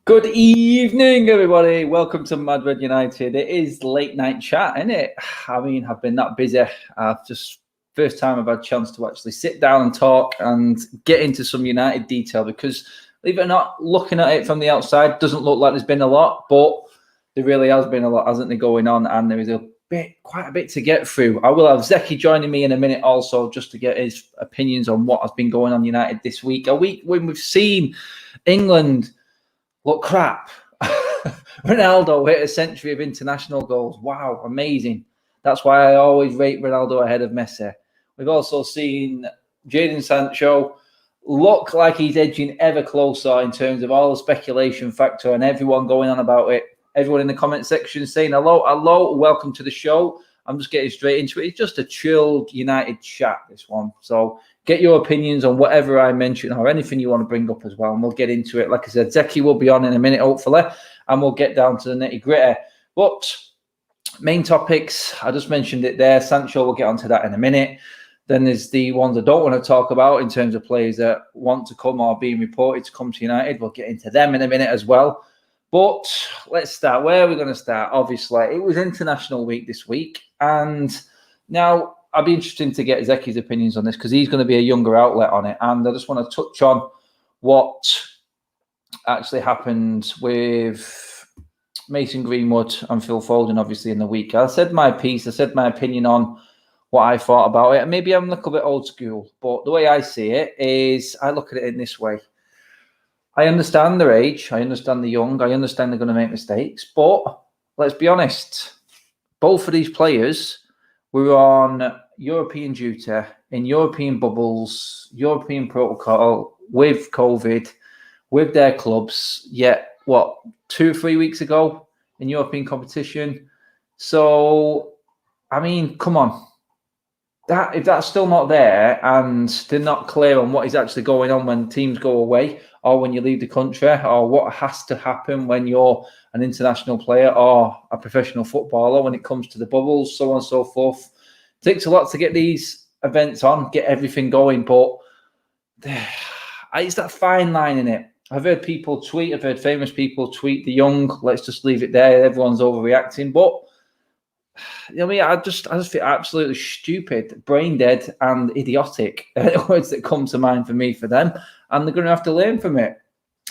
Good evening, everybody. Welcome to Madrid United. It is late night chat, isn't it? I mean, I've been that busy. First time I've had a chance to actually sit down and talk and get into some United detail because, believe it or not, looking at it from the outside, doesn't look like there's been a lot, but there really has been a lot, hasn't there, going on? And there is quite a bit to get through. I will have Zeki joining me in a minute also, just to get his opinions on what has been going on United this week. A week when we've seen England look crap. Ronaldo hit a century of international goals. Wow, amazing. That's why I always rate Ronaldo ahead of Messi. We've also seen Jadon Sancho look like he's edging ever closer in terms of all the speculation factor and everyone going on about it. Everyone in the comment section saying hello, welcome to the show. I'm just getting straight into it. It's just a chilled United chat, this one. So get your opinions on whatever I mention or anything you want to bring up as well, and we'll get into it. Like I said, Zeki will be on in a minute, hopefully, and we'll get down to the nitty-gritty. But main topics, I just mentioned it there. Sancho, we'll get onto that in a minute. Then there's the ones I don't want to talk about in terms of players that want to come or being reported to come to United. We'll get into them in a minute as well. But let's start. Where are we going to start? Obviously, it was International Week this week. And now I'd be interested to get Zeki's opinions on this because he's going to be a younger outlet on it. And I just want to touch on what actually happened with Mason Greenwood and Phil Foden, obviously, in the week. I said my piece. I said my opinion on what I thought about it. And maybe I'm a little bit old school. But the way I see it is I look at it in this way. I understand their age. I understand the young. I understand they're going to make mistakes. But let's be honest. Both of these players were on European duty, in European bubbles, European protocol, with COVID, with their clubs, yet, 2 or 3 weeks ago in European competition. So, I mean, come on. If that's still not there and they're not clear on what is actually going on when teams go away or when you leave the country or what has to happen when you're an international player or a professional footballer when it comes to the bubbles, so on and so forth. It takes a lot to get these events on, get everything going, but it's that fine line in it. I've heard people tweet, I've heard famous people tweet the young, let's just leave it there, everyone's overreacting, but I just feel absolutely stupid, brain dead, and idiotic. Words that come to mind for me for them, and they're going to have to learn from it.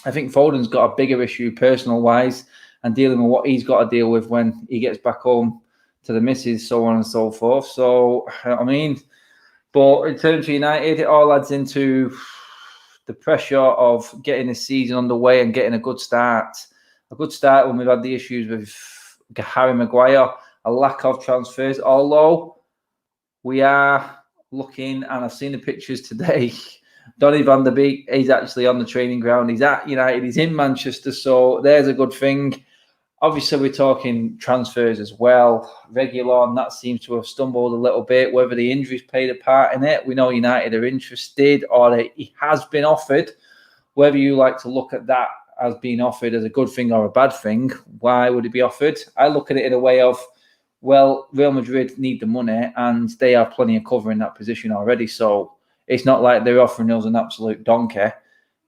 I think Foden's got a bigger issue, personal wise, and dealing with what he's got to deal with when he gets back home to the missus, so on and so forth. So, I mean, but in terms of United, it all adds into the pressure of getting the season underway and getting a good start. A good start when we've had the issues with Harry Maguire. A lack of transfers, although we are looking, and I've seen the pictures today, Donny van der Beek, he's actually on the training ground. He's at United. He's in Manchester, so there's a good thing. Obviously, we're talking transfers as well. Reguilon, that seems to have stumbled a little bit. Whether the injuries played a part in it, we know United are interested, or he has been offered. Whether you like to look at that as being offered as a good thing or a bad thing, why would it be offered? I look at it in a way of, well, Real Madrid need the money and they have plenty of cover in that position already. So it's not like they're offering us an absolute donkey.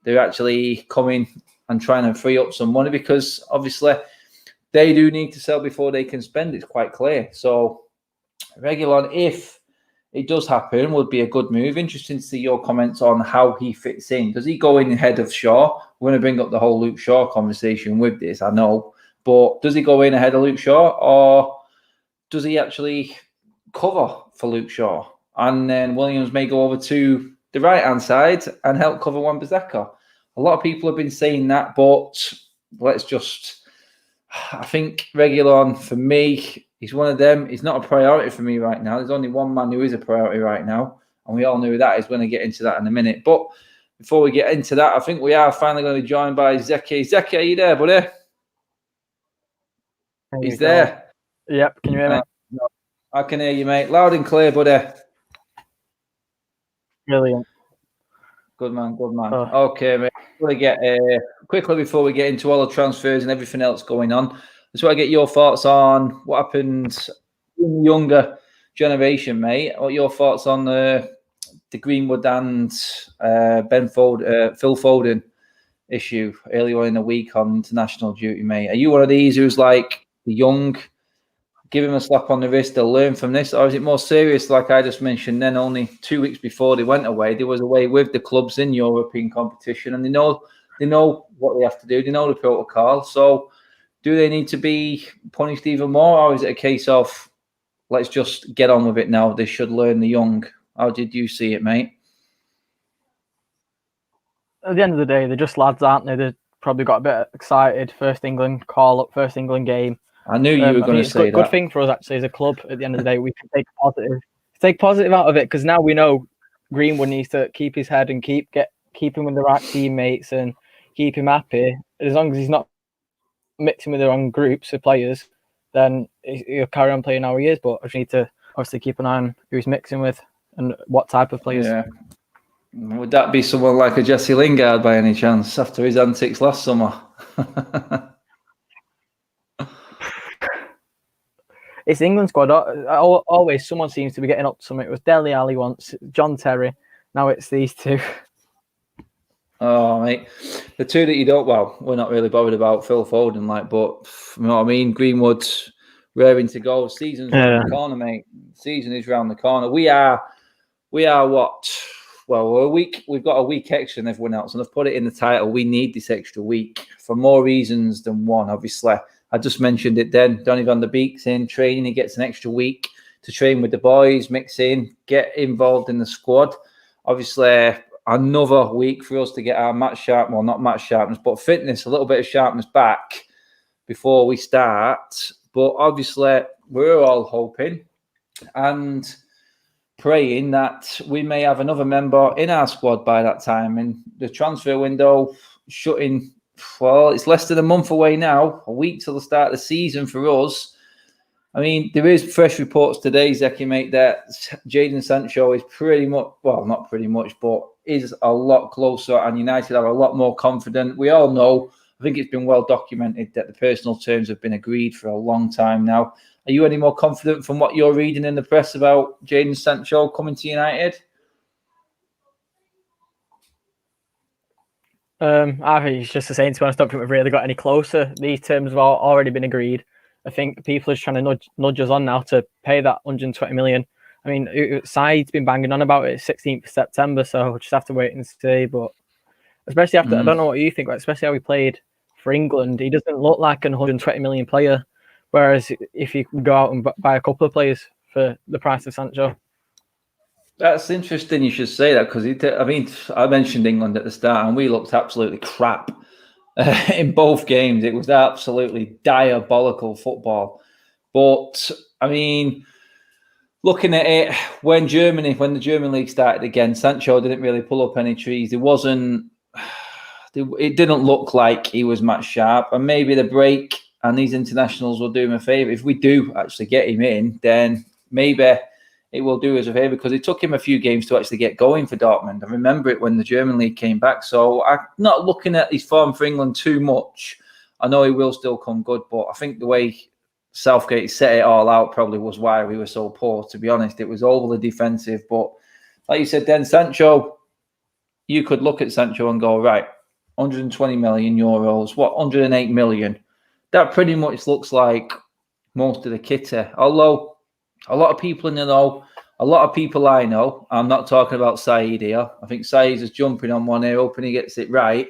They're actually coming and trying to free up some money because obviously they do need to sell before they can spend. It's quite clear. So Reguilon, if it does happen, would be a good move. Interesting to see your comments on how he fits in. Does he go in ahead of Shaw? We're going to bring up the whole Luke Shaw conversation with this, I know. But does he go in ahead of Luke Shaw, or does he actually cover for Luke Shaw? And then Williams may go over to the right-hand side and help cover Wan-Bissaka. A lot of people have been saying that, but I think Reguilon, for me, he's one of them. He's not a priority for me right now. There's only one man who is a priority right now, and we all knew that. He's going to get into that in a minute. But before we get into that, I think we are finally going to be joined by Zeki. Zeki, are you there, buddy? He's there. Yep, can you hear me? I can hear you, mate. Loud and clear, buddy. Brilliant. Good man. Okay, mate. Quickly before we get into all the transfers and everything else going on, I just want to get your thoughts on what happened in the younger generation, mate. What are your thoughts on the Greenwood and Phil Foden issue early on in the week on international duty, mate. Are you one of these who's like the young, give him a slap on the wrist, they'll learn from this? Or is it more serious, like I just mentioned then, only 2 weeks before they went away, they was away with the clubs in European competition and they know what they have to do, they know the protocol. So do they need to be punished even more, or is it a case of let's just get on with it now? They should learn the young. How did you see it, mate? At the end of the day, they're just lads, aren't they? They've probably got a bit excited. First England call-up, first England game. I knew you were going to say that. It's a good thing for us, actually, as a club. At the end of the day, we can take positive out of it, because now we know Greenwood needs to keep his head and keep him with the right teammates and keep him happy. As long as he's not mixing with the wrong groups of players, then he'll carry on playing how he is. But I just need to obviously keep an eye on who he's mixing with and what type of players. Yeah. Would that be someone like a Jesse Lingard by any chance after his antics last summer? It's the England squad. Always someone seems to be getting up to something. It was Dele Alli once, John Terry. Now it's these two. Oh, mate. The two that you don't, well, we're not really bothered about Phil Foden, but you know what I mean? Greenwood's raring to go. Season's around the corner, mate. Season is round the corner. We are what? Well, we've got a week extra than everyone else, and I've put it in the title. We need this extra week for more reasons than one, obviously. I just mentioned it then. Donny van der Beek's in training. He gets an extra week to train with the boys, mix in, get involved in the squad. Obviously, another week for us to get our not match sharpness, but fitness, a little bit of sharpness back before we start. But obviously, we're all hoping and praying that we may have another member in our squad by that time. And the transfer window shutting, well, it's less than a month away now, a week till the start of the season for us. I mean, there is fresh reports today, Zeki, mate, that Jadon Sancho is pretty much, well, not pretty much, but is a lot closer, and United are a lot more confident. We all know, I think it's been well documented, that the personal terms have been agreed for a long time now. Are you any more confident from what you're reading in the press about Jadon Sancho coming to United? I think it's just the same. To be honest, I don't think we've really got any closer. These terms have already been agreed. I think people are just trying to nudge us on now to pay that 120 million. I mean, Side's been banging on about it 16th of September, so we'll just have to wait and see. But especially after, I don't know what you think, but especially how he played for England, he doesn't look like an 120 million player. Whereas if you can go out and buy a couple of players for the price of Sancho. That's interesting you should say that, because I mentioned England at the start and we looked absolutely crap in both games. It was absolutely diabolical football. But, I mean, looking at it, when the German league started again, Sancho didn't really pull up any trees. It didn't look like he was match sharp. And maybe the break and these internationals will do him a favour. If we do actually get him in, then maybe it will do us a favour, because it took him a few games to actually get going for Dortmund. I remember it when the German league came back. So I'm not looking at his form for England too much. I know he will still come good, but I think the way Southgate set it all out probably was why we were so poor, to be honest. It was overly defensive. But like you said then, Sancho, you could look at Sancho and go, right, 120 million euros, 108 million? That pretty much looks like most of the kitty. Although a lot of people in the know, a lot of people I know, I'm not talking about Saeed here. I think Saeed's just jumping on one here, hoping he gets it right.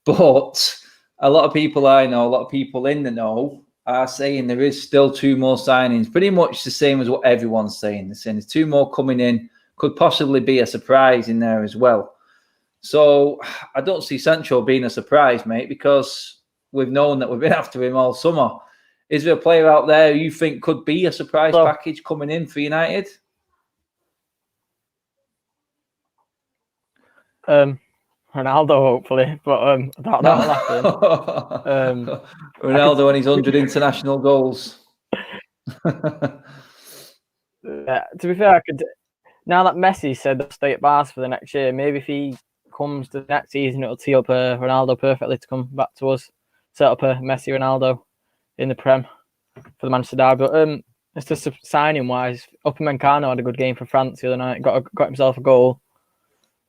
But a lot of people I know, a lot of people in the know are saying there is still 2 more signings. Pretty much the same as what everyone's saying. They're saying there's 2 more coming in. Could possibly be a surprise in there as well. So I don't see Sancho being a surprise, mate, because we've known that we've been after him all summer. Is there a player out there you think could be a surprise package coming in for United? Ronaldo, hopefully, but that'll happen. Ronaldo and his 100 international goals. To be fair, now that Messi said they'll stay at Barca for the next year, maybe if he comes to the next season, it'll tee up Ronaldo perfectly to come back to us. Set up a Messi Ronaldo in the Prem for the Manchester Derby. But it's just signing wise, Upamecano had a good game for France the other night. Got himself a goal.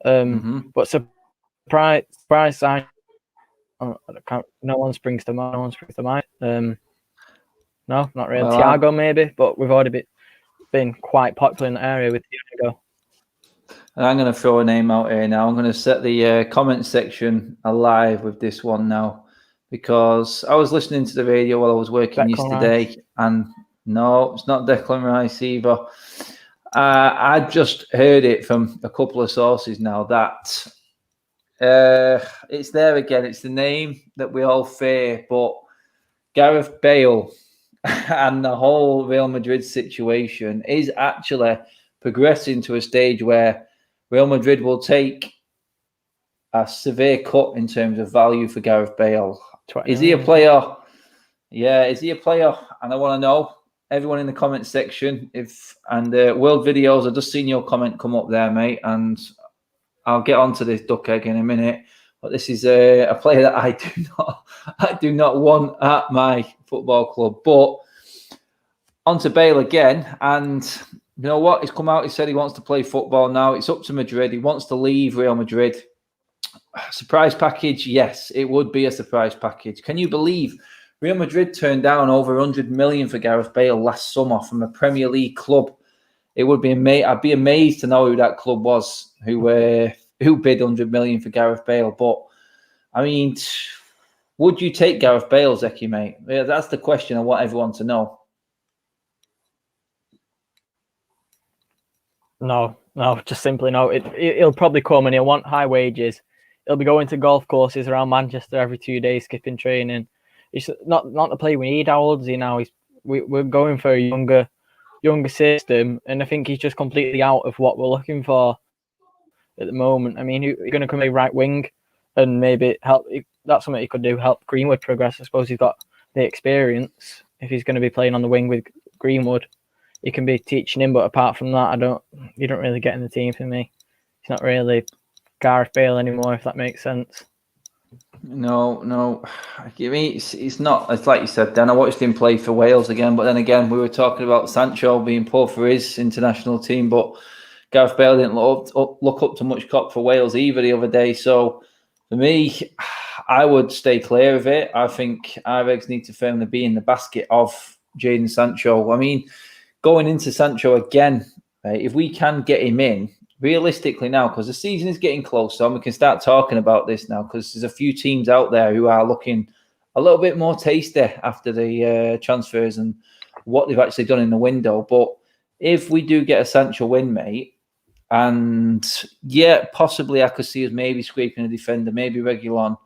But surprise signing No one springs to mind. No, not really. Well, Thiago maybe, but we've already been quite popular in the area with Thiago. And I'm going to throw a name out here now. I'm going to set the comment section alive with this one now, because I was listening to the radio while I was working yesterday, and no, it's not Declan Rice either. I just heard it from a couple of sources now that it's there again. It's the name that we all fear, but Gareth Bale and the whole Real Madrid situation is actually progressing to a stage where Real Madrid will take a severe cut in terms of value for Gareth Bale. Is he a player? Yeah, is he a player? And I want to know, everyone in the comment section, World Videos, I've just seen your comment come up there, mate, and I'll get onto this duck egg in a minute. But this is a player that I do not want at my football club. But onto Bale again, and you know what? He's come out. He said he wants to play football now. It's up to Madrid. He wants to leave Real Madrid. Surprise package? Yes, it would be a surprise package. Can you believe Real Madrid turned down over 100 million for Gareth Bale last summer from a Premier League club? It would be amazing. I'd be amazed to know who that club was who bid 100 million for Gareth Bale. But I mean, would you take Gareth Bale, Zeki, mate? Yeah, that's the question I want everyone to know. No, just simply no. He'll probably come and he'll want high wages. He'll be going to golf courses around Manchester every 2 days, skipping training. It's not the play we need. How old is he now? We're going for a younger system, and I think he's just completely out of what we're looking for at the moment. I mean, you're going to come a right wing and maybe help. That's something he could do, help Greenwood progress. I suppose he's got the experience. If he's going to be playing on the wing with Greenwood, he can be teaching him. But apart from that, you don't really get in the team for me. He's not really Gareth Bale anymore, if that makes sense. No. I mean, it's not. It's like you said, Dan. I watched him play for Wales again, but then again, we were talking about Sancho being poor for his international team, but Gareth Bale didn't look up to much cop for Wales either the other day. So for me, I would stay clear of it. I think our eggs need to firmly be in the basket of Jadon Sancho. I mean, going into Sancho again, if we can get him in, realistically now, because the season is getting closer and we can start talking about this now, because there's a few teams out there who are looking a little bit more tasty after the transfers and what they've actually done in the window. But if we do get a Sancho win, mate, and yeah, possibly I could see us maybe scraping a defender, maybe Reguilon,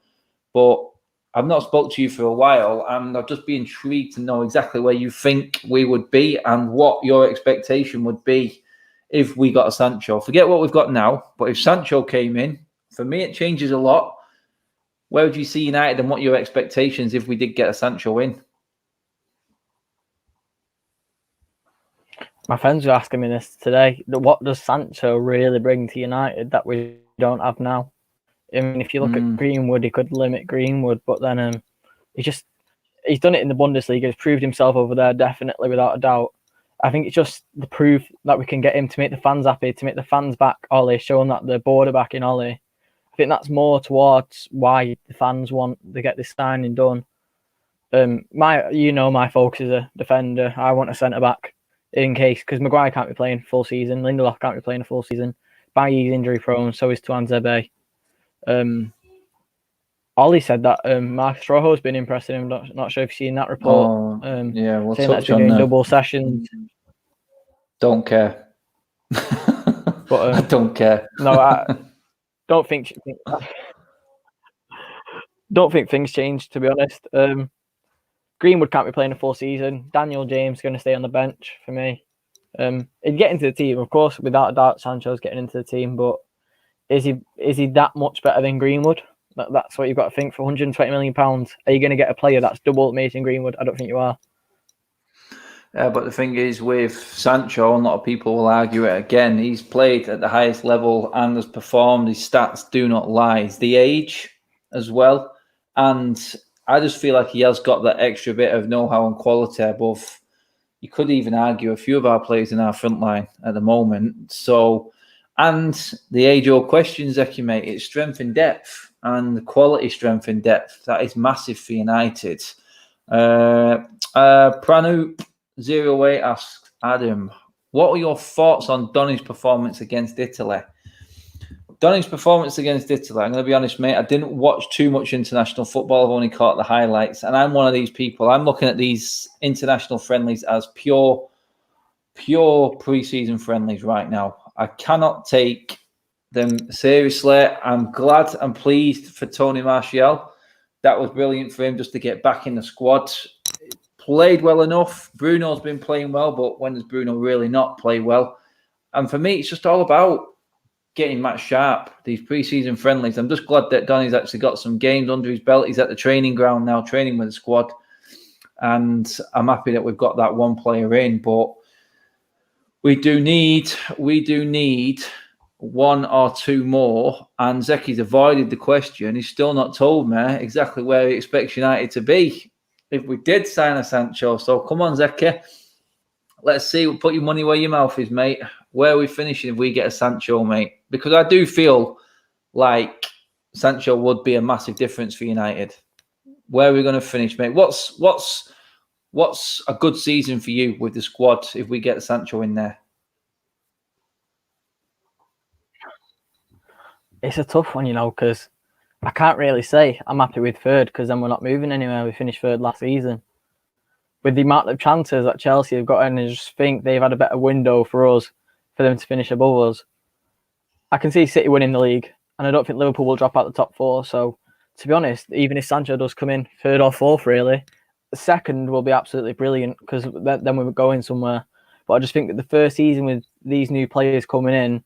but I've not spoke to you for a while, and I'd just be intrigued to know exactly where you think we would be and what your expectation would be if we got a Sancho. Forget what we've got now, but if Sancho came in, for me, it changes a lot. Where would you see United and what your expectations if we did get a Sancho in? My friends were asking me this today. What does Sancho really bring to United that we don't have now? I mean, if you look at Greenwood, he could limit Greenwood, but then he's done it in the Bundesliga. He's proved himself over there, definitely, without a doubt. I think it's just the proof that we can get him to make the fans happy, to make the fans back Ollie, showing that the board are backing Ollie. I think that's more towards why the fans want to get this signing done. My focus is a defender. I want a centre back in case, because Maguire can't be playing full season, Lindelof can't be playing a full season. Bailly's injury prone, so is Tuanzebe. Ollie said that Marcus Rojo's been impressing him. Not sure if you've seen that report. Yeah, we'll saying touch that on that. Double sessions. Don't care. But I don't care. No, I don't think things change, to be honest. Greenwood can't be playing a full season. Daniel James is going to stay on the bench for me. He'd get into the team, of course, without a doubt. Sancho's getting into the team, but is he that much better than Greenwood? That's what you've got to think. For £120 million, are you going to get a player that's double Mason Greenwood? I don't think you are. But the thing is, with Sancho, a lot of people will argue it again. He's played at the highest level and has performed. His stats do not lie. It's the age as well. And I just feel like he has got that extra bit of know-how and quality above. You could even argue a few of our players in our front line at the moment. So, and the age-old question, Zeki, mate, it's strength and depth. and the quality, strength, and depth. That is massive for United. Pranu08 asks Adam, what were your thoughts on Donny's performance against Italy? Donny's performance against Italy, I'm going to be honest, mate, I didn't watch too much international football. I've only caught the highlights. And I'm one of these people. I'm looking at these international friendlies as pure pre-season friendlies right now. I cannot take them seriously. I'm glad and pleased for Tony Martial. That was brilliant for him just to get back in the squad. Played well enough. Bruno's been playing well, but when does Bruno really not play well? And for me, it's just all about getting match sharp, these pre-season friendlies. I'm just glad that Donny's actually got some games under his belt. He's at the training ground now, training with the squad. And I'm happy that we've got that one player in. But we do need one or two more. And Zeki's avoided the question. He's still not told me exactly where he expects United to be if we did sign a Sancho. So come on, Zeki. Let's see. Put your money where your mouth is, mate. Where are we finishing if we get a Sancho, mate? Because I do feel like Sancho would be a massive difference for United. Where are we going to finish, mate? What's a good season for you with the squad if we get Sancho in there? It's a tough one, because I can't really say I'm happy with third because then we're not moving anywhere. We finished third last season. With the amount of chances that Chelsea have got in, I just think they've had a better window for us, for them to finish above us. I can see City winning the league, and I don't think Liverpool will drop out the top four. So, to be honest, even if Sancho does come in third or fourth, really, the second will be absolutely brilliant because then we're going somewhere. But I just think that the first season with these new players coming in,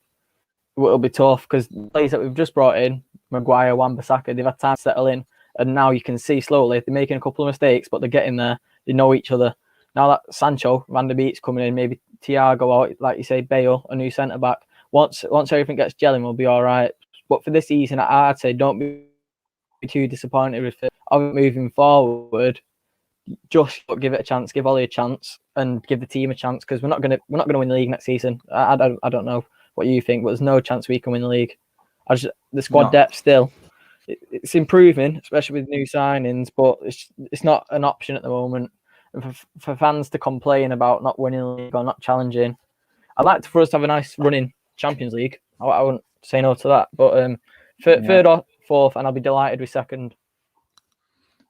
it'll be tough because the players that we've just brought in, Maguire, Wan-Bissaka, they've had time to settle in, and now you can see slowly they're making a couple of mistakes, but they're getting there. They know each other. Now that Sancho, Van der Beek's coming in, maybe Thiago out, like you say, Bale, a new centre back. Once everything gets gelling, we'll be all right. But for this season, I'd say don't be too disappointed with it. Moving forward, just give it a chance, give Ollie a chance, and give the team a chance because we're not gonna win the league next season. I don't know what you think, but there's no chance we can win the league. The squad depth still, it's improving, especially with new signings, but it's not an option at the moment. And for fans to complain about not winning the league or not challenging, I'd like for us to have a nice run in Champions League. I wouldn't say no to that, but third or fourth, and I'll be delighted with second.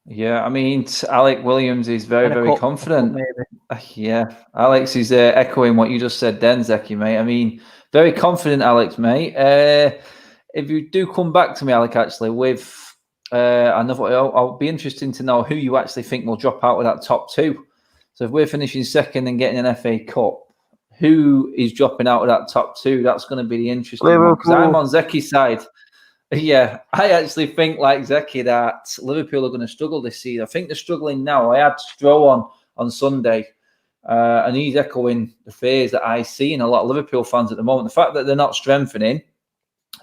Yeah, I mean, Alex Williams is very confident. Yeah, Alex is echoing what you just said then, Zeki, mate. I mean, very confident, Alex, mate. If you do come back to me, Alex, actually, with I'll be interested to know who you actually think will drop out of that top two. So if we're finishing second and getting an FA Cup, who is dropping out of that top two? That's going to be the interesting one. Because I'm on Zeki's side. Yeah, I actually think, like Zeki, that Liverpool are going to struggle this season. I think they're struggling now. I had Stroh on Sunday, and he's echoing the fears that I see in a lot of Liverpool fans at the moment. The fact that they're not strengthening,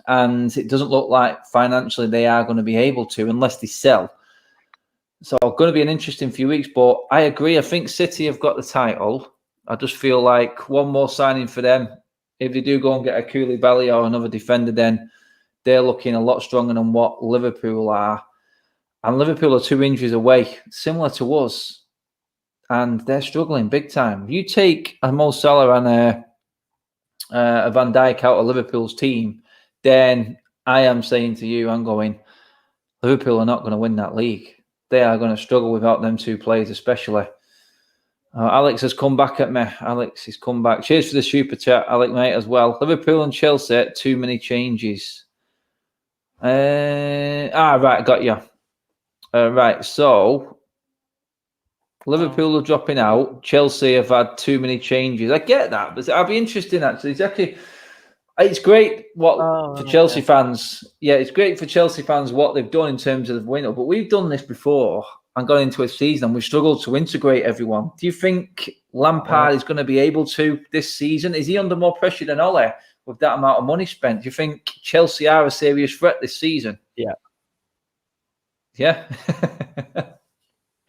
and it doesn't look like financially they are going to be able to unless they sell. So it's going to be an interesting few weeks, but I agree. I think City have got the title. I just feel like one more signing for them. If they do go and get a Koulibaly or another defender, then they're looking a lot stronger than what Liverpool are. And Liverpool are 2 injuries away, similar to us. And they're struggling big time. If you take a Mo Salah and a Van Dijk out of Liverpool's team, then I am saying to you, I'm going, Liverpool are not going to win that league. They are going to struggle without them two players, especially. Alex has come back at me. Alex has come back. Cheers for the super chat, Alex, mate, as well. Liverpool and Chelsea, too many changes. Right, got you. Right, so Liverpool are dropping out. Chelsea have had too many changes. I get that, but I'll be interesting, actually. Exactly. It's great for Chelsea fans. Yeah, it's great for Chelsea fans what they've done in terms of the winner. But we've done this before and gone into a season and we've struggled to integrate everyone. Do you think Lampard is going to be able to this season? Is he under more pressure than Ole with that amount of money spent? Do you think Chelsea are a serious threat this season? Yeah. Yeah.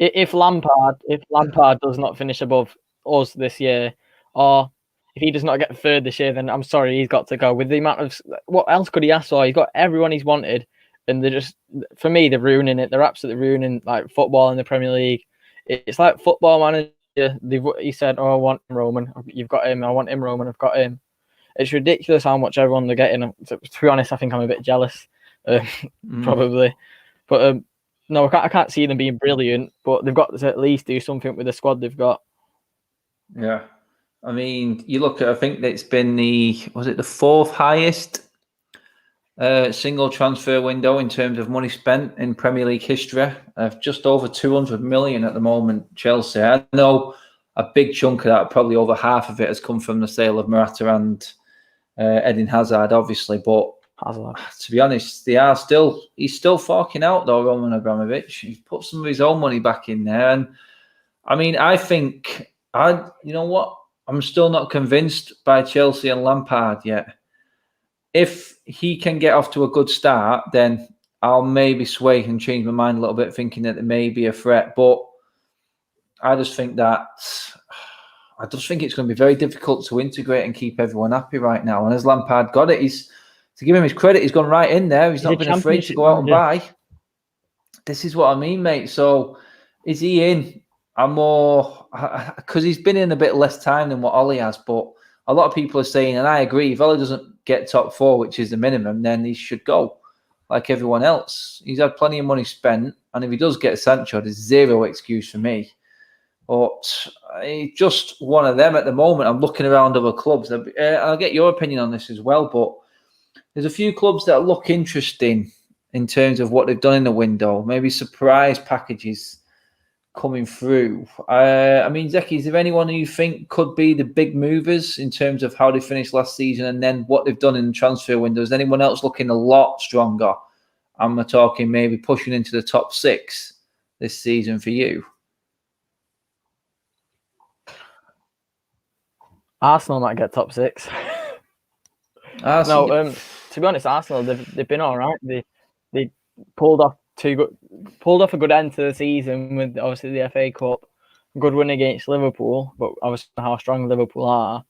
If Lampard does not finish above us this year, or if he does not get third this year, then I'm sorry, he's got to go. With the amount of what else could he ask for? He's got everyone he's wanted, and they're just, for me, they're ruining it. They're absolutely ruining like football in the Premier League. It's like Football Manager. He said, "Oh, I want him, Roman. You've got him. I want him, Roman. I've got him." It's ridiculous how much everyone they're getting. To be honest, I think I'm a bit jealous, probably. But no, I can't see them being brilliant. But they've got to at least do something with the squad they've got. Yeah, I mean, you look at. I think it's been the 4th highest single transfer window in terms of money spent in Premier League history, of just over 200 million at the moment. Chelsea. I know a big chunk of that, probably over half of it, has come from the sale of Morata and Eden Hazard, obviously. But to be honest, he's still forking out though. Roman Abramovich, he's put some of his own money back in there, and I mean, I think you know what? I'm still not convinced by Chelsea and Lampard yet. If he can get off to a good start, then I'll maybe sway and change my mind a little bit, thinking that there may be a threat. But I just think it's going to be very difficult to integrate and keep everyone happy right now. And as Lampard got it, to give him his credit, he's gone right in there. He's not been afraid to go out and buy. This is what I mean, mate. So is he in? I'm more, because he's been in a bit less time than what Ollie has, but a lot of people are saying, and I agree, if Ollie doesn't get top 4, which is the minimum, then he should go like everyone else. He's had plenty of money spent, and if he does get Sancho, there's zero excuse for me. But he's just one of them at the moment. I'm looking around other clubs. I'll get your opinion on this as well, but there's a few clubs that look interesting in terms of what they've done in the window, maybe surprise packages coming through. I mean, Zeki, is there anyone who you think could be the big movers in terms of how they finished last season and then what they've done in the transfer window? Is anyone else looking a lot stronger? I'm talking maybe pushing into the top 6 this season for you. Arsenal might get top 6. No, to be honest, Arsenal they've been all right. They pulled off a good end to the season with obviously the FA Cup, good win against Liverpool, but obviously how strong Liverpool are.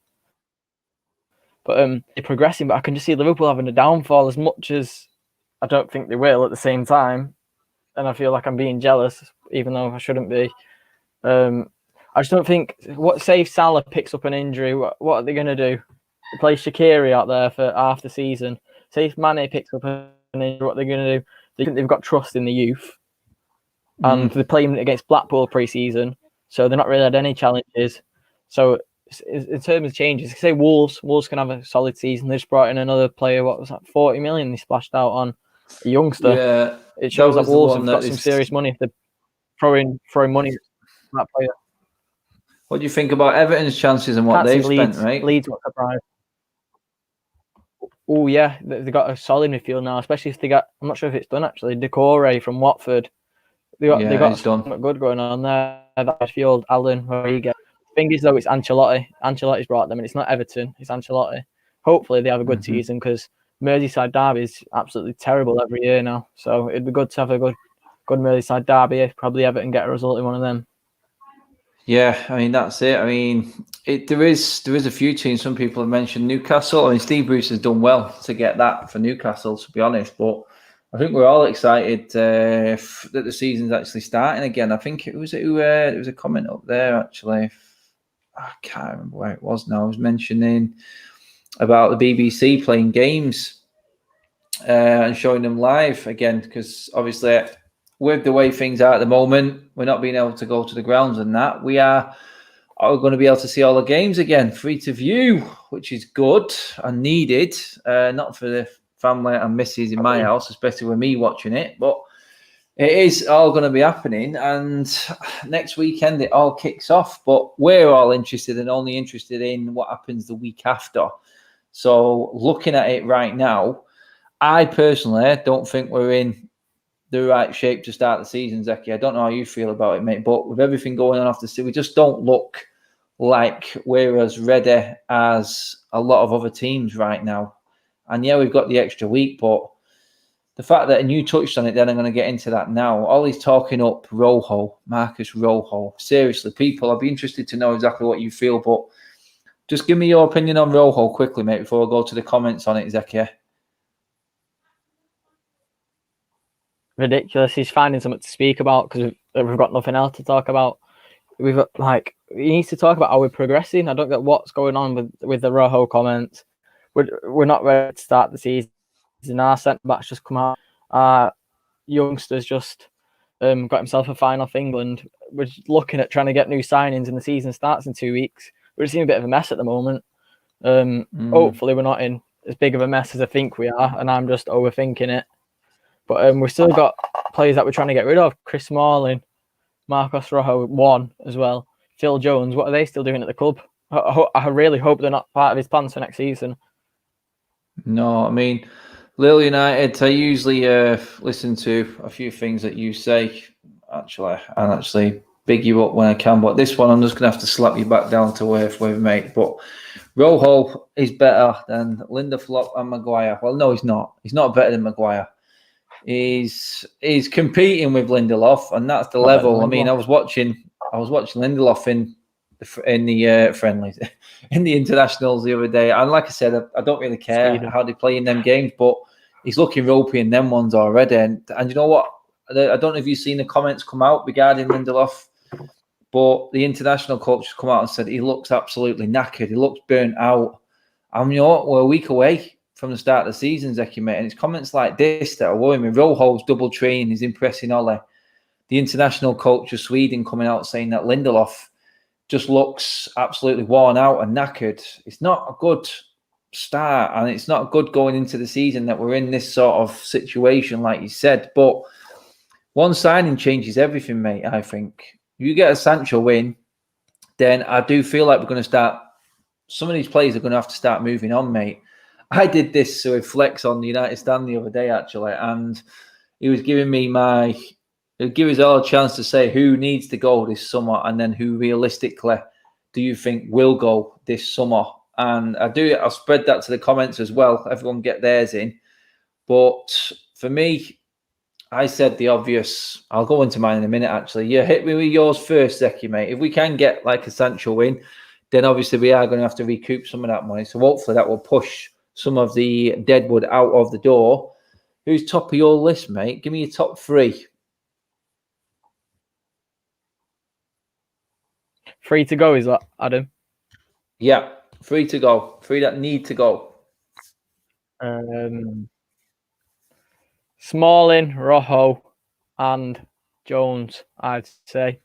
But they're progressing, but I can just see Liverpool having a downfall as much as I don't think they will at the same time. And I feel like I'm being jealous, even though I shouldn't be. I just don't think, say if Salah picks up an injury, what are they going to do? They play Shaqiri out there for half the season. Say if Mane picks up an injury, what are they going to do? They think they've got trust in the youth, and they're playing against Blackpool pre-season, so they're not really had any challenges. So in terms of changes, say Wolves can have a solid season. They just brought in another player. What was that? 40 million they splashed out on a youngster. Yeah, it shows that Wolves have got some serious money if they're throwing money at that player. What do you think about Everton's chances and what they've spent? Right, Leeds were surprised. Oh yeah, they got a solid midfield now, especially if they got. I'm not sure if it's done actually. Decore from Watford. They got something good going on there. That midfield, Allen, Rodriguez. The thing is though, it's Ancelotti. Ancelotti's brought them, and it's not Everton. It's Ancelotti. Hopefully they have a good season, because Merseyside derby is absolutely terrible every year now. So it'd be good to have a good Merseyside derby. Probably Everton get a result in one of them. Yeah, I mean that's it. I mean, there is a few teams. Some people have mentioned Newcastle. I mean, Steve Bruce has done well to get that for Newcastle, to be honest. But I think we're all excited that the season's actually starting again. I think there was a comment up there actually. I can't remember where it was now. I was mentioning about the BBC playing games and showing them live again, because obviously, with the way things are at the moment, we're not being able to go to the grounds and that. We are going to be able to see all the games again, free to view, which is good and needed. Not for the family and missus in my house, especially with me watching it, but it is all going to be happening. And next weekend, it all kicks off. But we're all interested and only interested in what happens the week after. So looking at it right now, I personally don't think we're in the right shape to start the season, Zeki. I don't know how you feel about it, mate, but with everything going on after, we just don't look like we're as ready as a lot of other teams right now. And yeah, we've got the extra week, but the fact that, and you touched on it then, I'm going to get into that now. Ollie's talking up Rojo, Marcus Rojo. Seriously, people, I'd be interested to know exactly what you feel, but just give me your opinion on Rojo quickly, mate, before I go to the comments on it, Zeki. ridiculous. He's finding something to speak about because we've got nothing else to talk about. He needs to talk about how we're progressing. I don't get what's going on with the Rojo comments. We're not ready to start the season. Our centre backs just come out. Our youngsters just got himself a fine off England. We're looking at trying to get new signings, and the season starts in 2 weeks. We're just in a bit of a mess at the moment. Hopefully, we're not in as big of a mess as I think we are, and I'm just overthinking it. But we've still got players that we're trying to get rid of. Chris Smalling, Marcos Rojo, one as well. Phil Jones, what are they still doing at the club? I really hope they're not part of his plans for next season. No, I mean, Lille United, I usually listen to a few things that you say, actually, and actually big you up when I can. But this one, I'm just going to have to slap you back down to earth with, mate. But Rojo is better than Lindelof and Maguire. Well, no, he's not. He's not better than Maguire. He's competing with Lindelof, and that's the level. I mean, I was watching Lindelof in the friendlies, in the internationals the other day, and like I said, I don't really care how they play in them games, but he's looking ropey in them ones already. And you know what? I don't know if you've seen the comments come out regarding Lindelof, but the international coach has come out and said he looks absolutely knackered. He looks burnt out. And you know what? We're a week away from the start of the season, Zeki, mate. And it's comments like this that are worrying me. Rojo's double training, he's impressing Ole. The international coach of Sweden coming out saying that Lindelof just looks absolutely worn out and knackered. It's not a good start, and it's not good going into the season that we're in this sort of situation, like you said. But one signing changes everything, mate, I think. You get a Sancho win, then I do feel like we're going to start, some of these players are going to have to start moving on, mate. I did this with Flex on the United Stand the other day, actually, and he was giving me it'll give us all a chance to say who needs to go this summer and then who realistically do you think will go this summer. And I'll spread that to the comments as well. Everyone get theirs in. But for me, I said the obvious. I'll go into mine in a minute, actually. Yeah, hit me with yours first, Zeki, mate. If we can get like a Sancho win, then obviously we are going to have to recoup some of that money. So hopefully that will push some of the deadwood out of the door. Who's top of your list, mate? Give me your top three. 3 to go, is that, Adam? Yeah, 3 to go. 3 that need to go. Smalling, Rojo, and Jones, I'd say.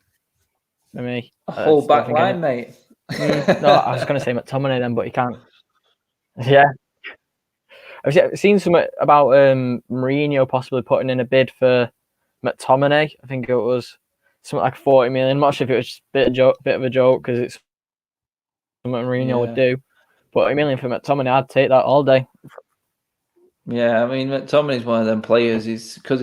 For me. A whole back line, mate. No, I was going to say McTominay then, but he can't. Yeah. I've seen something about Mourinho possibly putting in a bid for McTominay. I think it was something like 40 million. I'm not sure if it was just a bit of a joke because it's something Mourinho would do. But $1 million for McTominay, I'd take that all day. Yeah, I mean, McTominay's one of them players. Because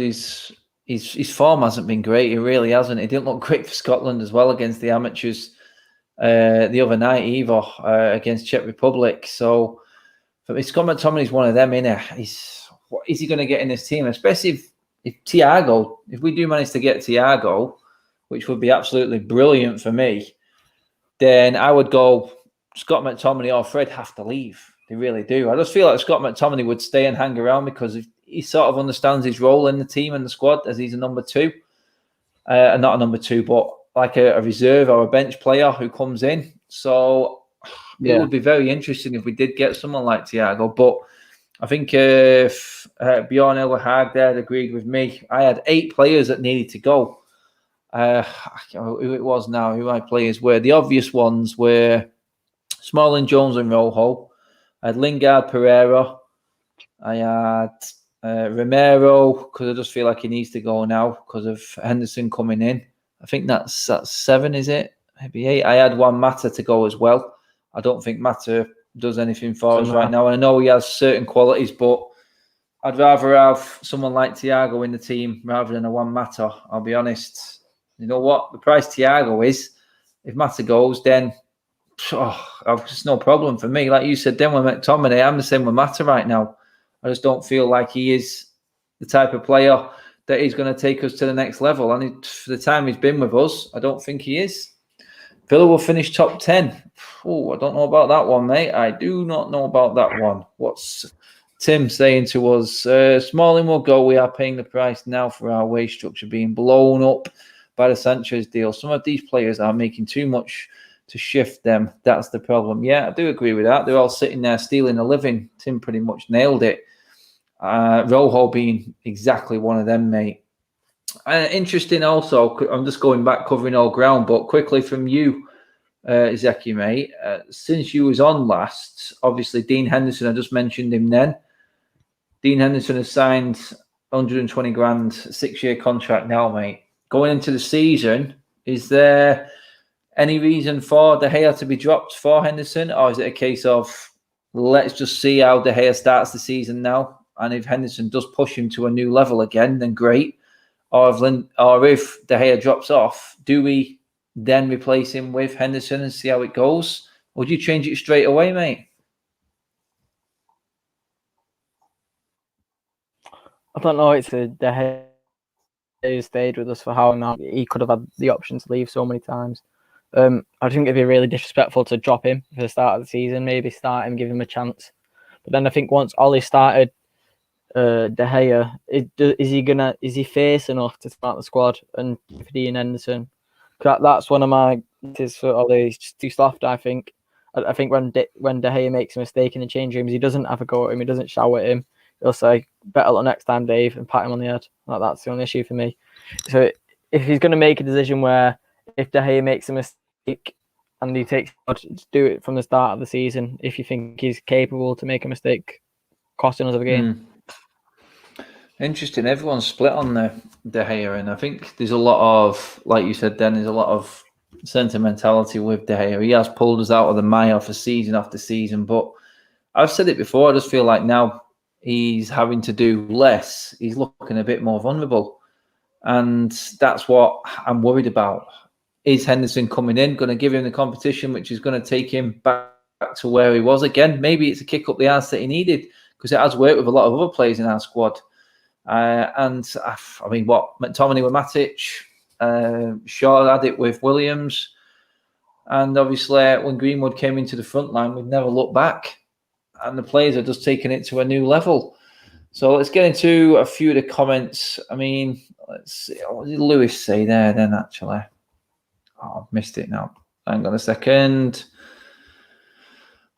his form hasn't been great. He really hasn't. He didn't look great for Scotland as well against the amateurs the other night either against Czech Republic. So Scott McTominay's one of them, innit? What is he going to get in this team? Especially if Thiago, if we do manage to get Thiago, which would be absolutely brilliant for me, then I would go Scott McTominay or Fred have to leave. They really do. I just feel like Scott McTominay would stay and hang around because he sort of understands his role in the team and the squad as he's a number two. Not a number two, but like a reserve or a bench player who comes in. So it would be very interesting if we did get someone like Thiago. But I think if Bjorn Ellerhag there had agreed with me, I had 8 players that needed to go. I can't remember who it was now, who my players were. The obvious ones were Smalling, Jones and Rojo. I had Lingard, Pereira. I had Romero, because I just feel like he needs to go now because of Henderson coming in. I think that's 7, is it? Maybe 8. I had Juan Mata to go as well. I don't think Mata does anything for us right now. And I know he has certain qualities, but I'd rather have someone like Thiago in the team rather than a Juan Mata. I'll be honest. You know what? The price Thiago is, if Mata goes, then it's no problem for me. Like you said, then with McTominay, I'm the same with Mata right now. I just don't feel like he is the type of player that is going to take us to the next level. And for the time he's been with us, I don't think he is. Villa will finish top 10. Oh, I don't know about that one, mate. I do not know about that one. Tim saying to us, Smalling will go. We are paying the price now for our wage structure being blown up by the Sanchez deal. Some of these players are making too much to shift them. That's the problem. Yeah, I do agree with that. They're all sitting there stealing a living. Tim pretty much nailed it. Rojo being exactly one of them, mate. Interesting also, I'm just going back covering all ground, but quickly from you, Zeki, mate. Since you was on last, obviously Dean Henderson, I just mentioned him then. Dean Henderson has signed 120 grand, 6-year contract now, mate. Going into the season, is there any reason for De Gea to be dropped for Henderson? Or is it a case of, let's just see how De Gea starts the season now? And if Henderson does push him to a new level again, then great. Or if De Gea drops off, do we then replace him with Henderson and see how it goes? Or would you change it straight away, mate? I don't know. It's a De Gea who stayed with us for how long. He could have had the option to leave so many times. I think it'd be really disrespectful to drop him for the start of the season. Maybe start him, give him a chance. But then I think once Ollie started, De Gea, is he face enough to start the squad and for Dean Henderson? That's one of my is for Ollie. He's just too soft. I think when De Gea makes a mistake in the change rooms, he doesn't have a go at him. He doesn't shout at him. He'll say, "Better luck next time, Dave," and pat him on the head. That's the only issue for me. So if he's going to make a decision where if De Gea makes a mistake and he takes, just do it from the start of the season. If you think he's capable to make a mistake, costing us a game. Interesting. Everyone's split on the De Gea, and I think there's a lot of, like you said, then there's a lot of sentimentality with De Gea. He has pulled us out of the mire for season after season, but I've said it before. I just feel like now he's having to do less. He's looking a bit more vulnerable, and that's what I'm worried about. Is Henderson coming in going to give him the competition, which is going to take him back to where he was again? Maybe it's a kick up the arse that he needed, because it has worked with a lot of other players in our squad. And I mean, McTominay with Matic, Shaw had it with Williams, and obviously when Greenwood came into the front line, we've never looked back, and the players are just taking it to a new level. So let's get into a few of the comments. I mean, let's see, what did Lewis say there then, actually? Oh, I've missed it now. Hang on a second.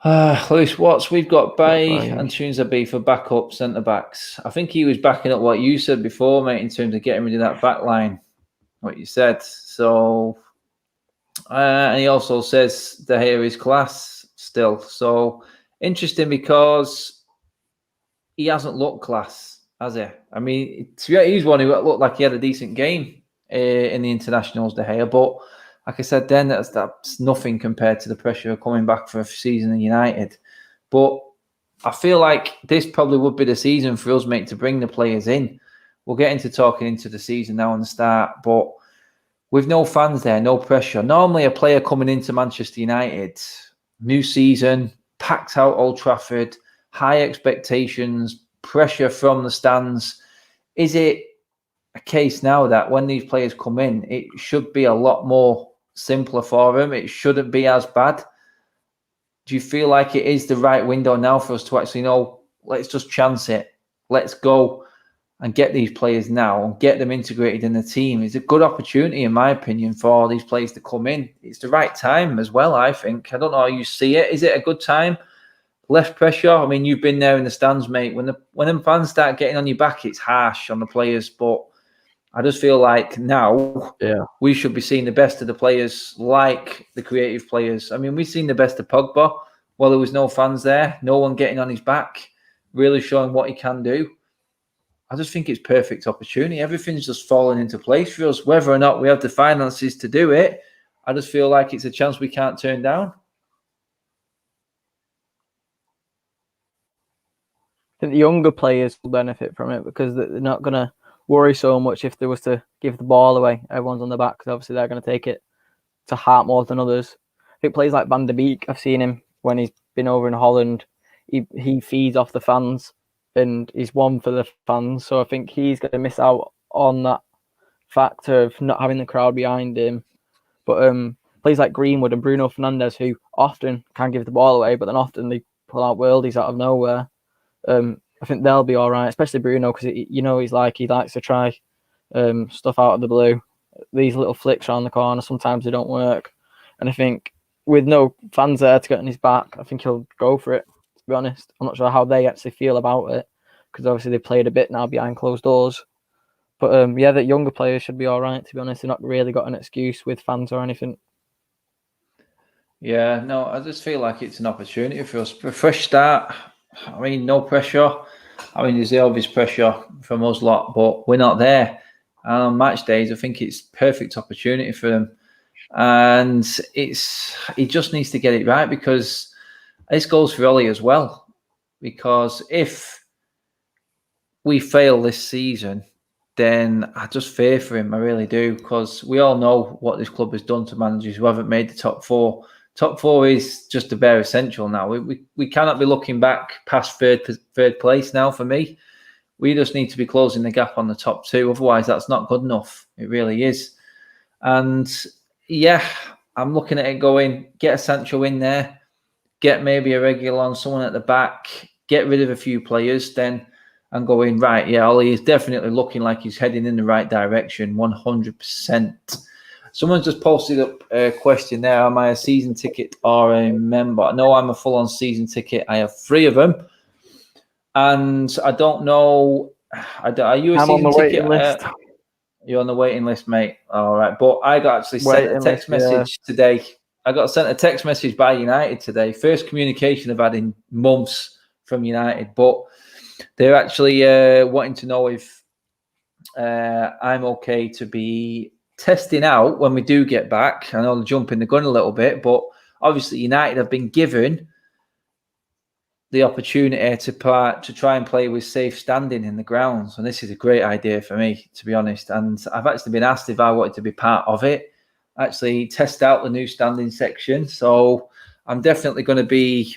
Lewis Watts, we've got Bay and Tunesy for backup centre-backs. I think he was backing up what you said before, mate, in terms of getting rid of that back line, what you said. So, and he also says De Gea is class still. So, interesting, because he hasn't looked class, has he? I mean, he's one who looked like he had a decent game in the internationals, De Gea, but like I said then, that's nothing compared to the pressure of coming back for a season in United. But I feel like this probably would be the season for us, mate, to bring the players in. We'll get into talking into the season now on the start, but with no fans there, no pressure. Normally a player coming into Manchester United, new season, packed out Old Trafford, high expectations, pressure from the stands. Is it a case now that when these players come in, it should be a lot more simpler for them? It shouldn't be as bad. Do you feel like it is the right window now for us to actually know, let's just chance it, let's go and get these players now and get them integrated in the team? It's a good opportunity, in my opinion, for these players to come in. It's the right time as well, I think. I don't know how you see it. Is it a good time? Less pressure? I mean, you've been there in the stands, mate. When them fans start getting on your back, it's harsh on the players, but I just feel like now we should be seeing the best of the players, like the creative players. I mean, we've seen the best of Pogba while there was no fans there, no one getting on his back, really showing what he can do. I just think it's perfect opportunity. Everything's just falling into place for us. Whether or not we have the finances to do it, I just feel like it's a chance we can't turn down. I think the younger players will benefit from it, because they're not going to worry so much if they was to give the ball away. Everyone's on the back, because obviously they're going to take it to heart more than others. I think players like Van der Beek, I've seen him when he's been over in Holland. He feeds off the fans, and he's one for the fans. So I think he's going to miss out on that factor of not having the crowd behind him. But players like Greenwood and Bruno Fernandes, who often can give the ball away, but then often they pull out worldies out of nowhere. I think they'll be all right, especially Bruno, because he likes to try stuff out of the blue. These little flicks around the corner, sometimes they don't work. And I think with no fans there to get on his back, I think he'll go for it, to be honest. I'm not sure how they actually feel about it, because obviously they played a bit now behind closed doors. But the younger players should be all right, to be honest. They've not really got an excuse with fans or anything. Yeah, no, I just feel like it's an opportunity for us. A fresh start. I mean, no pressure. I mean, there's the obvious pressure from us lot, but we're not there. And on match days, I think it's perfect opportunity for them. And he just needs to get it right, because this goes for Ollie as well. Because if we fail this season, then I just fear for him. I really do, because we all know what this club has done to managers who haven't made the top four. Top four is just a bare essential now. We cannot be looking back past third place now. For me, we just need to be closing the gap on the top two. Otherwise, that's not good enough. It really is. And yeah, I'm looking at it going, get a Sancho in there, get maybe a regular on someone at the back, get rid of a few players, then I'm going, right, yeah, Ollie is definitely looking like he's heading in the right direction, 100%. Someone just posted up a question there. Am I a season ticket or a member? No, I'm a full-on season ticket. I have 3 of them. And I don't know, are you a season ticket? List. You're on the waiting list, mate. All right. But I got actually sent a text message today. I got sent a text message by United today. First communication I've had in months from United. But they're actually wanting to know if I'm okay to be testing out when we do get back. I know they're jumping the gun a little bit, but obviously United have been given the opportunity to try and play with safe standing in the grounds. And this is a great idea for me, to be honest. And I've actually been asked if I wanted to be part of it, actually test out the new standing section. So I'm definitely going to be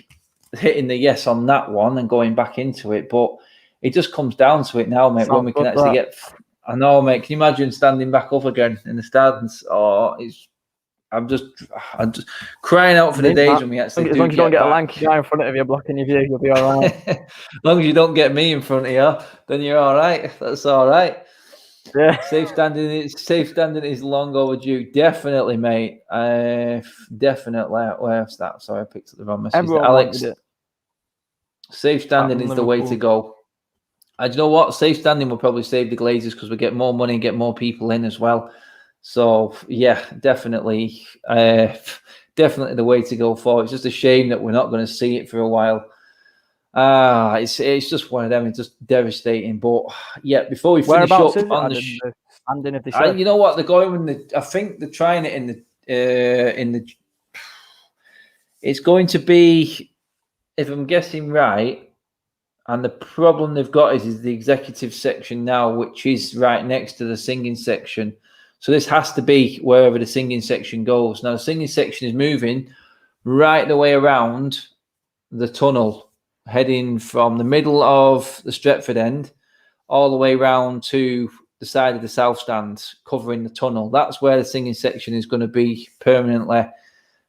hitting the yes on that one and going back into it. But it just comes down to it now, mate, when we can actually get... I know, mate. Can you imagine standing back up again in the stands? Oh, I'm just crying out for the days when we actually as long as you don't get a lanky guy in front of you blocking your view, you'll be all right. As long as you don't get me in front of you, then you're all right. That's all right. Yeah. Safe standing is long overdue. Definitely, mate. Definitely. Where's that? Sorry, I picked up the wrong message. Everyone Alex, safe standing is the way to go. And you know what? Safe standing will probably save the Glazers, because we get more money and get more people in as well. So yeah, definitely the way to go forward. It's just a shame that we're not going to see it for a while. It's just one of them. It's just devastating. But yeah, before we finish up on the standing of the show, you know what, they're going with I think they're trying it in the. It's going to be, if I'm guessing right. And the problem they've got is the executive section now, which is right next to the singing section. So this has to be wherever the singing section goes. Now, the singing section is moving right the way around the tunnel, heading from the middle of the Stretford end all the way around to the side of the south stand, covering the tunnel. That's where the singing section is going to be permanently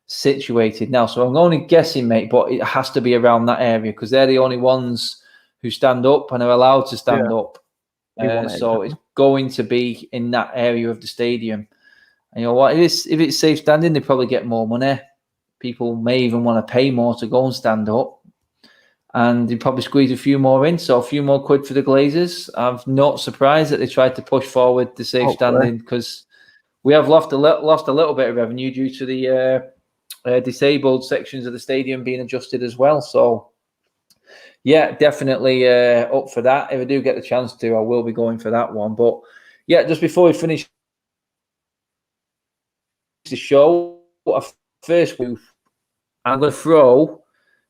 situated now. So I'm only guessing, mate, but it has to be around that area, because they're the only ones who stand up and are allowed to stand up. So it's going to be in that area of the stadium. And you know what? If it's safe standing, they probably get more money. People may even want to pay more to go and stand up. And they probably squeeze a few more in. So a few more quid for the Glazers. I'm not surprised that they tried to push forward the safe standing, because we have lost a little bit of revenue due to the disabled sections of the stadium being adjusted as well. So yeah, definitely up for that. If I do get the chance to, I will be going for that one. But yeah, just before we finish the show, first move, I'm going to throw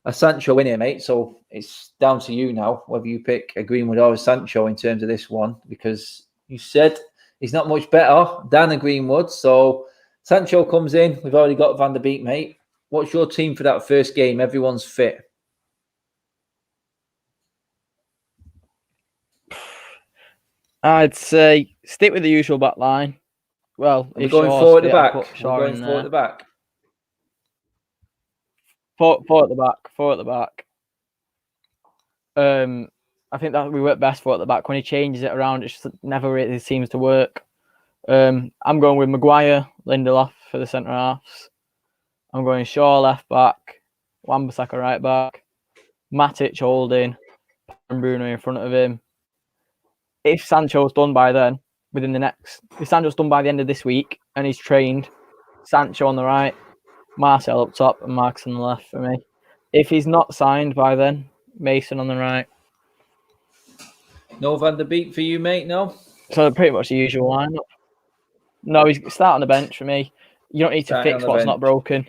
a Sancho in here, mate. So it's down to you now, whether you pick a Greenwood or a Sancho in terms of this one, because you said he's not much better than a Greenwood. So Sancho comes in. We've already got Van der Beek, mate. What's your team for that first game? Everyone's fit. I'd say stick with the usual back line. Well, we're going forward at the back. We're going forward at the back. Four at the back. I think that we work best for at the back. When he changes it around, it just never really seems to work. I'm going with Maguire, Lindelof for the centre halves. I'm going Shaw left back, Wan-Bissaka right back, Matic holding, and Bruno in front of him. If Sancho's done by then, if Sancho's done by the end of this week and he's trained, Sancho on the right, Marcel up top, and Marcus on the left for me. If he's not signed by then, Mason on the right. No Van der Beek for you, mate, no? So pretty much the usual lineup. No, he's start on the bench for me. You don't need to fix what's not broken.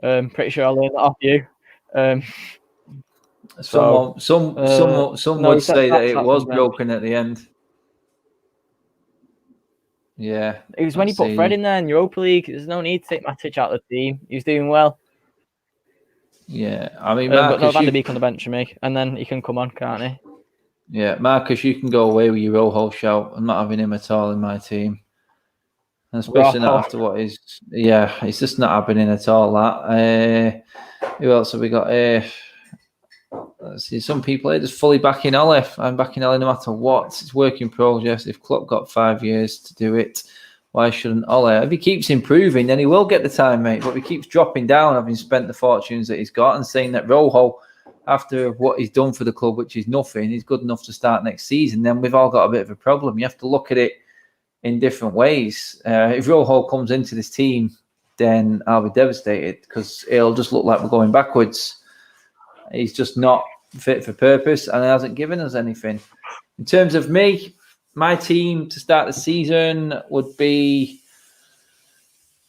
Pretty sure I learned that off you. Some would say that it was broken at the end. Yeah. It was when he put Fred in there in Europa League. There's no need to take Matic out of the team. He was doing well. Yeah, I mean, Marcus, but no Van der Beek on the bench for me, and then he can come on, can't he? Yeah, Marcus, you can go away with your Rojo shout. I'm not having him at all in my team. Especially not after what is, it's just not happening at all. That who else have we got? Let's see, some people are just fully backing Ole. I'm backing Ole no matter what. It's work in progress. If Klopp got 5 years to do it, why shouldn't Ole? If he keeps improving, then he will get the time, mate. But if he keeps dropping down, having spent the fortunes that he's got, and saying that Rojo, after what he's done for the club, which is nothing, he's good enough to start next season, then we've all got a bit of a problem. You have to look at it in different ways. If Rojo comes into this team, then I'll be devastated because it'll just look like we're going backwards. He's just not fit for purpose and hasn't given us anything. In terms of me, my team to start the season would be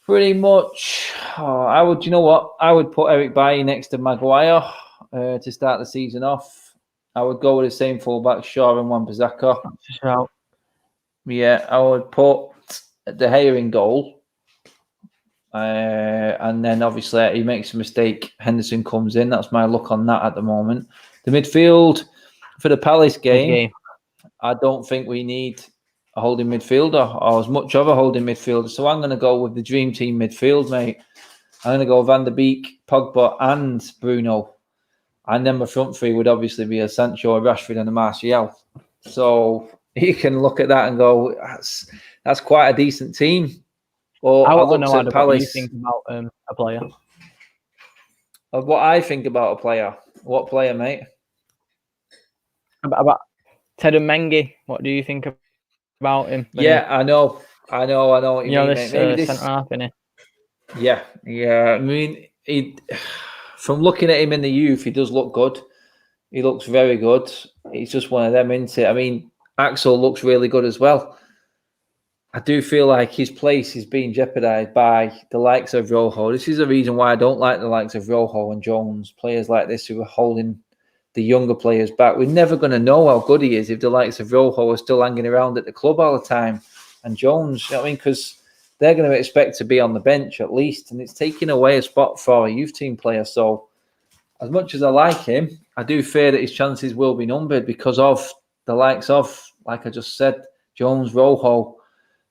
pretty much, I would put Eric Bailly next to Maguire to start the season off. I would go with the same fullback, Shaw and Wan-Bissaka. Yeah, I would put De Gea in goal. And then obviously he makes a mistake, Henderson comes in. That's my look on that at the moment. The midfield for the Palace game, I don't think we need a holding midfielder or as much of a holding midfielder. So I'm going to go with the dream team midfield, mate. I'm going to go Van der Beek, Pogba and Bruno. And then my front three would obviously be a Sancho, a Rashford and a Martial. So you can look at that and go, that's quite a decent team. Or I want to know what you think about a player. What I think about a player. What player, mate? About Ted and Mengi. What do you think about him? Yeah, I know what you mean, this centre half, innit? Yeah. I mean, from looking at him in the youth, he does look good. He looks very good. He's just one of them, isn't it? I mean, Axel looks really good as well. I do feel like his place is being jeopardised by the likes of Rojo. This is the reason why I don't like the likes of Rojo and Jones, players like this who are holding the younger players back. We're never going to know how good he is if the likes of Rojo are still hanging around at the club all the time. And Jones, because they're going to expect to be on the bench at least, and it's taking away a spot for a youth team player. So as much as I like him, I do fear that his chances will be numbered because of the likes of, like I just said, Jones, Rojo,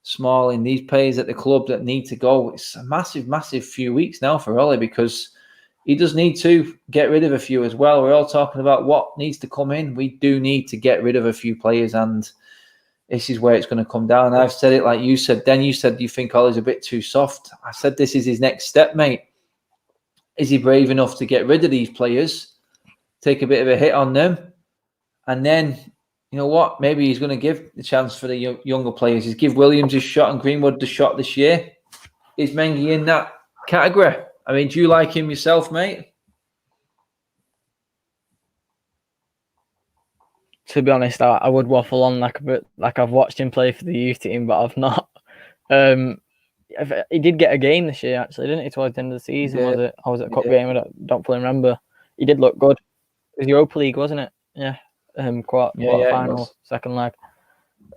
Smalling, these players at the club that need to go. It's a massive, massive few weeks now for Ollie because he does need to get rid of a few as well. We're all talking about what needs to come in. We do need to get rid of a few players, and this is where it's going to come down. I've said it like you said. Then you said you think Ollie's a bit too soft. I said this is his next step, mate. Is he brave enough to get rid of these players, take a bit of a hit on them, and then, you know what? Maybe he's going to give the chance for the younger players. He's give Williams a shot and Greenwood the shot this year. Is Mengi in that category? I mean, do you like him yourself, mate? To be honest, I would waffle on like a bit, like I've watched him play for the youth team, but I've not. He did get a game this year, actually, didn't he? Towards the end of the season, was it? Or was it a cup game? I don't fully remember. He did look good. It was Europa League, wasn't it? Yeah. Quarter-final, second leg.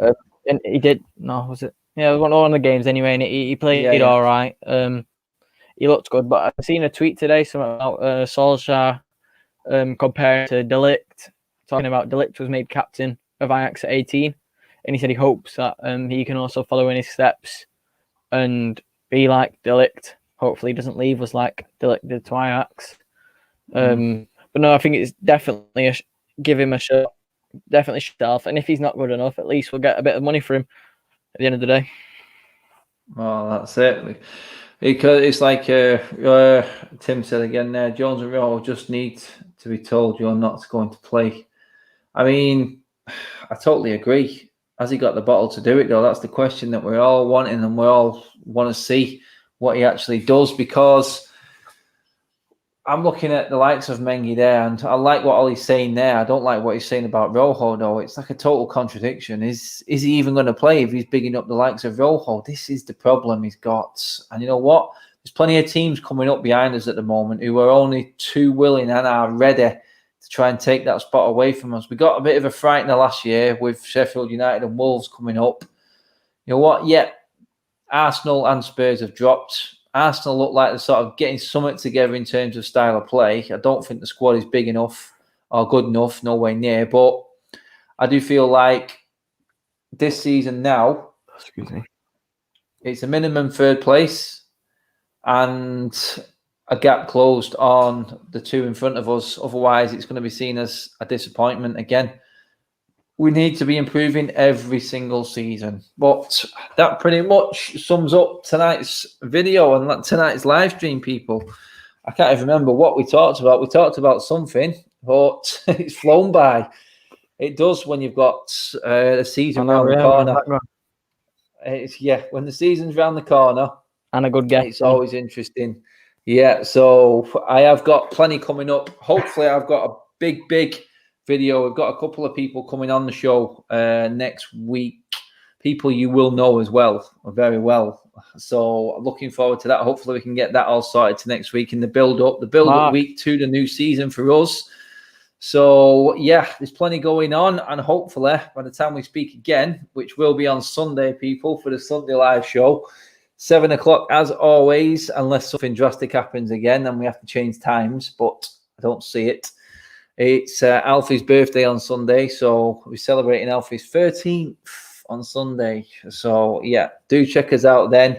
And he did. No, was it? Yeah, it was one of the games anyway, and he played all right. He looked good, but I've seen a tweet today something about Solskjaer compared to De Ligt, talking about De Ligt was made captain of Ajax at 18, and he said he hopes that he can also follow in his steps and be like De Ligt. Hopefully, he doesn't leave us like De Ligt did to Ajax. But no, I think it's definitely give him a shot definitely shelf. And if he's not good enough, at least we'll get a bit of money for him at the end of the day. Well, that's it. Because it's like Tim said again there, Jones and Rojo just need to be told you're not going to play. I mean, I totally agree. Has he got the bottle to do it, though? That's the question that we're all wanting, and we all want to see what he actually does, because I'm looking at the likes of Mengi there, and I like what Ollie's saying there. I don't like what he's saying about Rojo, though. It's like a total contradiction. Is he even going to play if he's bigging up the likes of Rojo? This is the problem he's got. And you know what? There's plenty of teams coming up behind us at the moment who are only too willing and are ready to try and take that spot away from us. We got a bit of a frightener last year with Sheffield United and Wolves coming up. You know what? Yeah, Arsenal and Spurs have dropped. Arsenal look like they're sort of getting something together in terms of style of play. I don't think the squad is big enough or good enough, nowhere near. But I do feel like this season now, it's a minimum third place and a gap closed on the two in front of us. Otherwise, it's going to be seen as a disappointment again. We need to be improving every single season. But that pretty much sums up tonight's video and tonight's live stream, people. I can't even remember what we talked about. We talked about something, but it's flown by. It does when you've got the season around the corner. When the season's around the corner. And a good guess. It's always interesting. Yeah, so I have got plenty coming up. Hopefully, I've got a big video. We've got a couple of people coming on the show next week. People you will know as well, very well. So looking forward to that. Hopefully we can get that all sorted to next week in the build-up week to the new season for us. So yeah, there's plenty going on, and hopefully by the time we speak again, which will be on Sunday, people, for the Sunday live show, 7 o'clock as always, unless something drastic happens again and we have to change times, but I don't see it. It's Alfie's birthday on Sunday, so we're celebrating Alfie's 13th on Sunday. So, yeah, do check us out then.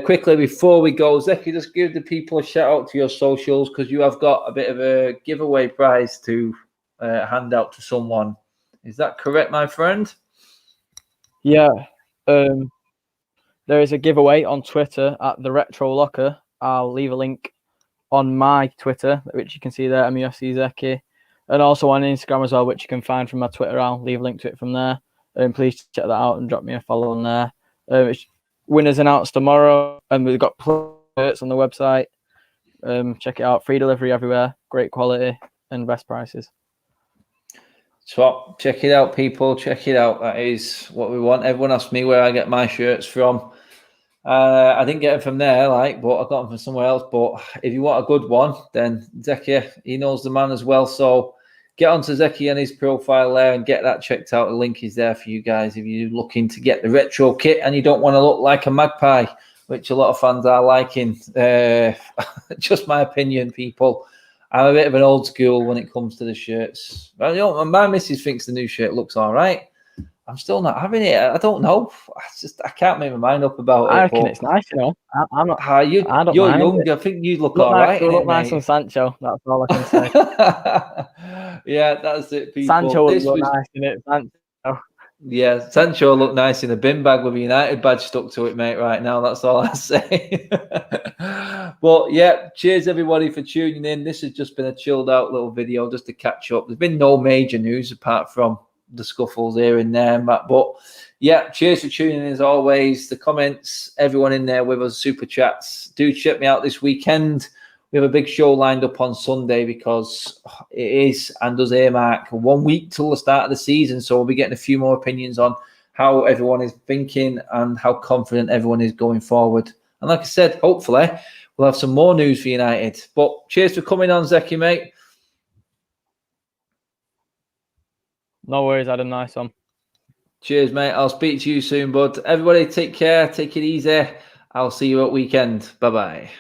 Quickly, before we go, Zeki, just give the people a shout-out to your socials, because you have got a bit of a giveaway prize to hand out to someone. Is that correct, my friend? Yeah. There is a giveaway on Twitter at the Retro Locker. I'll leave a link on my Twitter, which you can see there, MUFC Zeki. And also on Instagram as well, which you can find from my Twitter. I'll leave a link to it from there. Please check that out and drop me a follow on there. Winners announced tomorrow, and we've got shirts on the website. Check it out. Free delivery everywhere. Great quality and best prices. So check it out, people. Check it out. That is what we want. Everyone asks me where I get my shirts from. I didn't get them from there, but I got them from somewhere else. But if you want a good one, then Zeki, he knows the man as well. So get onto Zeki and his profile there and get that checked out. The link is there for you guys if you're looking to get the retro kit and you don't want to look like a magpie, which a lot of fans are liking. Just my opinion, people. I'm a bit of an old school when it comes to the shirts. My missus thinks the new shirt looks all right. I'm still not having it. I don't know. I can't make my mind up about it. I reckon it's nice, you know. I'm not. You're young. I think you look all right. You look nice on Sancho. That's all I can say. Yeah, that's it, people. Sancho look nice in it. Sancho. Yeah, Sancho looked nice in a bin bag with a United badge stuck to it, mate, right now. That's all I say. But yeah, cheers everybody for tuning in. This has just been a chilled out little video just to catch up. There's been no major news apart from the scuffles here and there, Matt. But yeah, cheers for tuning in as always. The comments, everyone in there with us, super chats. Do check me out this weekend. We have a big show lined up on Sunday because it is and does earmark 1 week till the start of the season. So we'll be getting a few more opinions on how everyone is thinking and how confident everyone is going forward. And like I said, hopefully we'll have some more news for United. But cheers for coming on, Zeki, mate. No worries, Adam. Nice one. Cheers, mate. I'll speak to you soon, bud. Everybody take care. Take it easy. I'll see you at weekend. Bye-bye.